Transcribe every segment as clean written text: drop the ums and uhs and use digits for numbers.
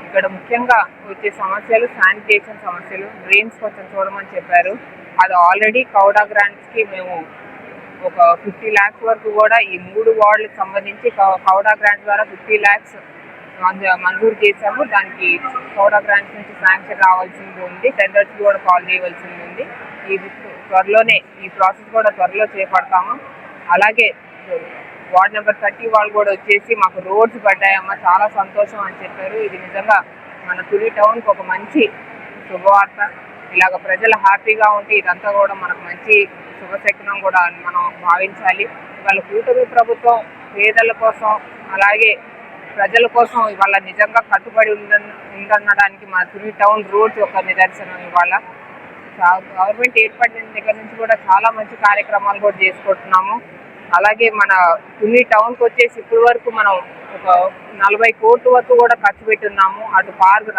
ఇక్కడ ముఖ్యంగా వచ్చే సమస్యలు శానిటేషన్ సమస్యలు, డ్రైన్స్ కొంచెం చూడమని చెప్పారు. అది ఆల్రెడీ కౌడా గ్రాంట్స్కి మేము ఒక 50 lakhs వరకు కూడా ఈ 3 వార్డులకు సంబంధించి కౌడా గ్రాంట్ ద్వారా 50 lakhs మంజూరు చేశాము. దానికి కౌడా గ్రాంట్స్ నుంచి శాంక్షన్ రావాల్సింది ఉంది. టెండర్స్ కూడా కాల్ చేయవలసింది ఉంది. ఇది త్వరలోనే ఈ ప్రాసెస్ కూడా త్వరలో చేపడతాము. అలాగే వార్డ్ నెంబర్ 30 వాళ్ళు కూడా వచ్చేసి మాకు రోడ్స్ పడ్డాయమ్మా, చాలా సంతోషం అని చెప్పారు. ఇది నిజంగా మన తుని టౌన్కి ఒక మంచి శుభవార్త. ఇలాగ ప్రజలు హ్యాపీగా ఉంటే ఇదంతా కూడా మనకు మంచి శుభశకునం కూడా మనం భావించాలి. ఇవాళ కూటమి ప్రభుత్వం పేదల కోసం అలాగే ప్రజల కోసం ఇవాళ నిజంగా కట్టుబడి ఉందనడానికి మన తుని టౌన్ రోడ్స్ ఒక నిదర్శనం. ఇవాళ గవర్నమెంట్ ఏర్పడిన దగ్గర నుంచి కూడా చాలా మంచి కార్యక్రమాలు కూడా చేసుకుంటున్నాము. అలాగే మన తుని టౌన్కి వచ్చేసి ఇప్పటి వరకు మనం ఒక 40 కోట్ల వరకు కూడా ఖర్చు పెట్టున్నాము. అటు పార్క్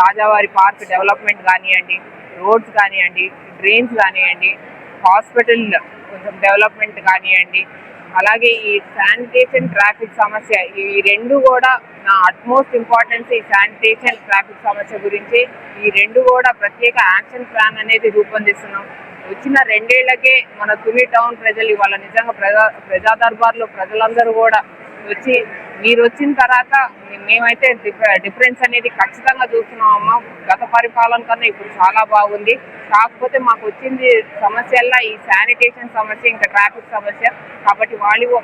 రాజావారి పార్క్ డెవలప్మెంట్ కానివ్వండి, రోడ్స్ కానివ్వండి, డ్రైన్స్ కానివ్వండి, హాస్పిటల్ కొంచెం డెవలప్మెంట్ కానివ్వండి, అలాగే ఈ శానిటేషన్ ట్రాఫిక్ సమస్య, ఈ రెండు కూడా నా అట్మోస్ట్ ఇంపార్టెన్స్. ఈ శానిటేషన్ ట్రాఫిక్ సమస్య గురించి ఈ రెండు కూడా ప్రత్యేక యాక్షన్ ప్లాన్ అనేది రూపొందిస్తున్నాం. వచ్చిన 2 ఏళ్లకే మన తుని టౌన్ ప్రజలు ఇవాళ నిజంగా ప్రజా దర్బార్లో ప్రజలందరూ కూడా వచ్చి మీరు వచ్చిన తర్వాత మేమైతే డిఫరెన్స్ అనేది ఖచ్చితంగా చూస్తున్నామమ్మా. గత పరిపాలన కన్నా ఇప్పుడు చాలా బాగుంది. కాకపోతే మాకు వచ్చింది సమస్యల్లా ఈ శానిటేషన్ సమస్య, ఇంకా ట్రాఫిక్ సమస్య. కాబట్టి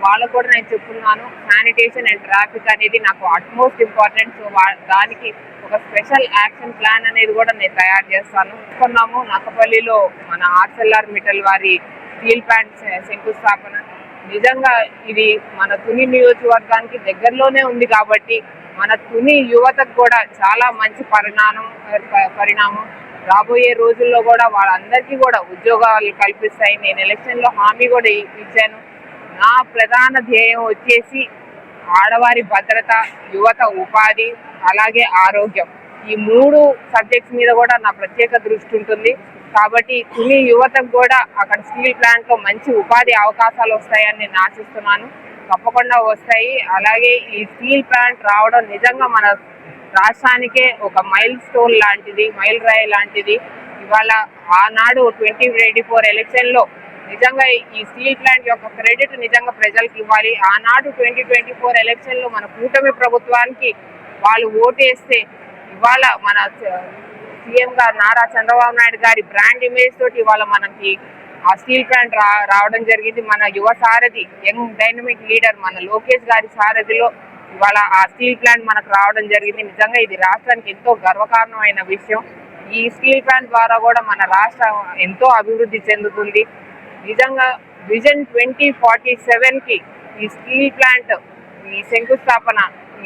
వాళ్ళకు కూడా నేను చెప్తున్నాను, శానిటేషన్ అండ్ ట్రాఫిక్ అనేది నాకు అట్మోస్ట్ ఇంపార్టెంట్. సో దానికి ఒక స్పెషల్ యాక్షన్ ప్లాన్ అనేది కూడా నేను తయారు చేస్తాను. కొన్నాము నక్కపల్లిలో మన ఆర్సెల్ఆర్ మిట్టల్ వారి స్టీల్ ప్లాంట్ శంకుస్థాపన. నిజంగా ఇది మన తుని నియోజకవర్గానికి దగ్గరలోనే ఉంది కాబట్టి మన తుని యువతకు కూడా చాలా మంచి పరిణామం. రాబోయే రోజుల్లో కూడా వాళ్ళందరికీ కూడా ఉద్యోగాలు కల్పిస్తాయి. నేను ఎలక్షన్లో హామీ కూడా ఇచ్చాను. నా ప్రధాన ధ్యేయం వచ్చేసి ఆడవారి భద్రత, యువత ఉపాధి, అలాగే ఆరోగ్యం. ఈ 3 సబ్జెక్ట్స్ మీద కూడా నా ప్రత్యేక దృష్టి ఉంటుంది. కాబట్టి తుని యువతకు కూడా అక్కడ స్టీల్ ప్లాంట్లో మంచి ఉపాధి అవకాశాలు వస్తాయని నేను ఆశిస్తున్నాను. తప్పకుండా వస్తాయి. అలాగే ఈ స్టీల్ ప్లాంట్ రావడం నిజంగా మన రాష్ట్రానికే ఒక మైల్ స్టోన్ లాంటిది, మైల్ రాయి లాంటిది. ఇవాళ ఆనాడు 2024 ఎలక్షన్లో నిజంగా ఈ స్టీల్ ప్లాంట్ యొక్క క్రెడిట్ నిజంగా ప్రజలకు ఇవ్వాలి. ఆనాడు 2024 ఎలక్షన్లో మన కూటమి ప్రభుత్వానికి వాళ్ళు ఓటేస్తే ఇవాళ మన సీఎం గారు నారా చంద్రబాబు నాయుడు గారి బ్రాండ్ ఇమేజ్ తోటి ఇవాళ మనకి ఆ స్టీల్ ప్లాంట్ రావడం జరిగింది. మన యువ సారథి, యంగ్ డైనమిక్ లీడర్ మన లోకేష్ గారి సారథిలో ఇవాళ ఆ స్టీల్ ప్లాంట్ మనకు రావడం జరిగింది. నిజంగా ఇది రాష్ట్రానికి ఎంతో గర్వకారణమైన విషయం. ఈ స్టీల్ ప్లాంట్ ద్వారా కూడా మన రాష్ట్రం ఎంతో అభివృద్ధి చెందుతుంది. నిజంగా విజన్ 2047కి ఈ స్టీల్ ప్లాంట్ ఈ శంకుస్థాపన,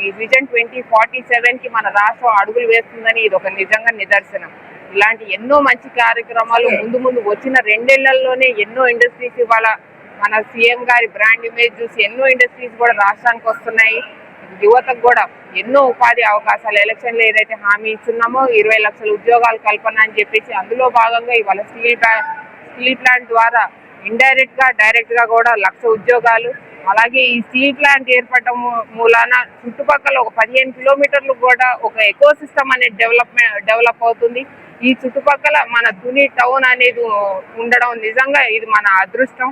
ఈ విజన్ 2047కి మన రాష్ట్రం అడుగులు వేస్తుందని ఇది ఒక నిజంగా నిదర్శనం. ఇలాంటి ఎన్నో మంచి కార్యక్రమాలు ముందు వచ్చిన 2 ఏళ్లలోనే ఎన్నో ఇండస్ట్రీస్ ఇవాళ మన సీఎం గారి బ్రాండ్ ఇమేజ్ చూసి ఎన్నో ఇండస్ట్రీస్ కూడా రాష్ట్రానికి వస్తున్నాయి. యువతకు కూడా ఎన్నో ఉపాధి అవకాశాలు, ఎలక్షన్లో ఏదైతే హామీ ఇస్తున్నామో 20 లక్షల ఉద్యోగాలు కల్పన అని చెప్పేసి అందులో భాగంగా ఇవాళ స్టీల్ ప్లాంట్ ద్వారా ఇండైరెక్ట్ గా డైరెక్ట్ గా కూడా 1,00,000 ఉద్యోగాలు. అలాగే ఈ స్టీల్ ప్లాంట్ ఏర్పడటం మూలాన చుట్టుపక్కల ఒక 15 కిలోమీటర్లు కూడా ఒక ఎకో సిస్టమ్ అనేది డెవలప్ అవుతుంది. ఈ చుట్టుపక్కల మన తుని టౌన్ అనేది ఉండడం నిజంగా ఇది మన అదృష్టం.